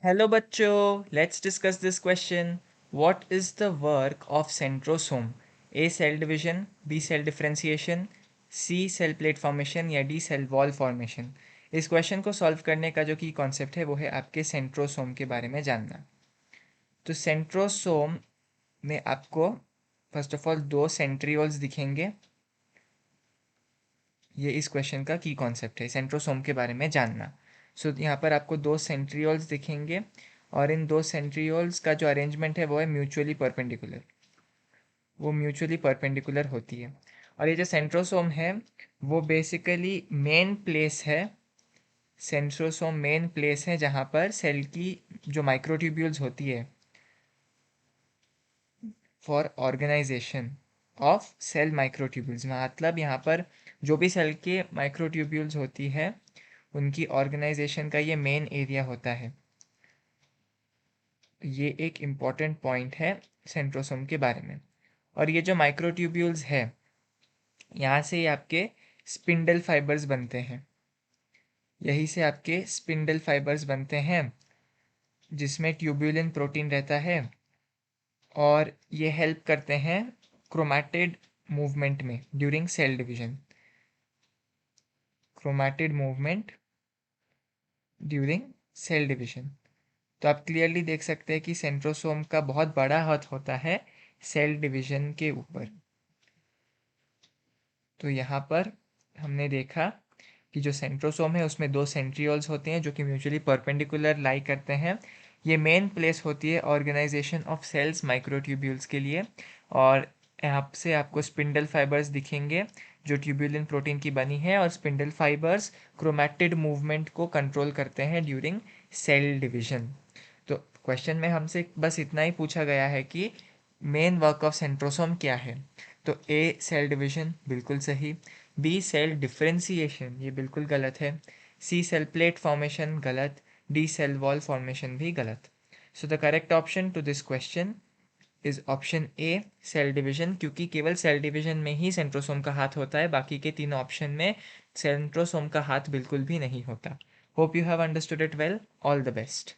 Hello बच्चों, let's discuss this question. What is the work of centrosome? A. Cell division, B. Cell differentiation, C. Cell plate formation या D. Cell wall formation. इस question को solve करने का जो की concept है वो है आपके सेंट्रोसोम के बारे में जानना। तो सेंट्रोसोम में आपको फर्स्ट ऑफ ऑल दो सेंट्रियोल्स दिखेंगे। ये इस क्वेश्चन का की कॉन्सेप्ट है, सेंट्रोसोम के बारे में जानना। यहाँ पर आपको दो सेंट्रियोल्स दिखेंगे और इन दो सेंट्रियोल्स का जो अरेंजमेंट है वो है म्यूचुअली परपेंडिकुलर होती है। और ये जो सेंट्रोसोम है वो बेसिकली मेन प्लेस है, सेंट्रोसोम मेन प्लेस है जहाँ पर सेल की जो माइक्रोट्यूब्यूल्स होती है for organisation of cell microtubules, मतलब यहाँ पर जो भी सेल के माइक्रोट्यूब्यूल्स होती है उनकी ऑर्गेनाइजेशन का ये मेन एरिया होता है। ये एक इम्पॉर्टेंट पॉइंट है सेंट्रोसोम के बारे में। और ये जो माइक्रोट्यूब्यूल्स है यहाँ से आपके स्पिंडल फाइबर्स बनते हैं, यही से आपके स्पिंडल फाइबर्स बनते हैं जिसमें ट्यूब्यूलिन प्रोटीन रहता है और ये हेल्प करते हैं क्रोमैटिड मूवमेंट में during cell division. Chromatid movement during cell division. तो आप क्लियरली देख सकते हैं कि सेंट्रोसोम का बहुत बड़ा हाथ होता है सेल डिवीजन के ऊपर। तो यहाँ पर हमने देखा कि जो सेंट्रोसोम है उसमें दो सेंट्रियोल्स होते हैं जो कि म्यूचुअली परपेंडिकुलर लाई करते हैं। ये मेन प्लेस होती है ऑर्गेनाइजेशन ऑफ सेल्स माइक्रोट्यूब्यूल्स के लिए। और यहाँ से आपको स्पिंडल फाइबर्स दिखेंगे जो ट्यूब्यूलिन प्रोटीन की बनी है, और स्पिंडल फाइबर्स क्रोमैटिड मूवमेंट को कंट्रोल करते हैं ड्यूरिंग सेल डिवीजन। तो क्वेश्चन में हमसे बस इतना ही पूछा गया है कि मेन वर्क ऑफ सेंट्रोसोम क्या है। तो ए सेल डिवीजन बिल्कुल सही, बी सेल डिफरेंशिएशन ये बिल्कुल गलत है, सी सेल प्लेट फॉर्मेशन गलत, डी सेल वॉल फॉर्मेशन भी गलत। So the correct option to this question is option A cell division, क्योंकि केवल सेल डिवीजन में ही सेंट्रोसोम का हाथ होता है, बाकी के तीनों ऑप्शन में सेंट्रोसोम का हाथ बिल्कुल भी नहीं होता। Hope you have understood it well. All the best.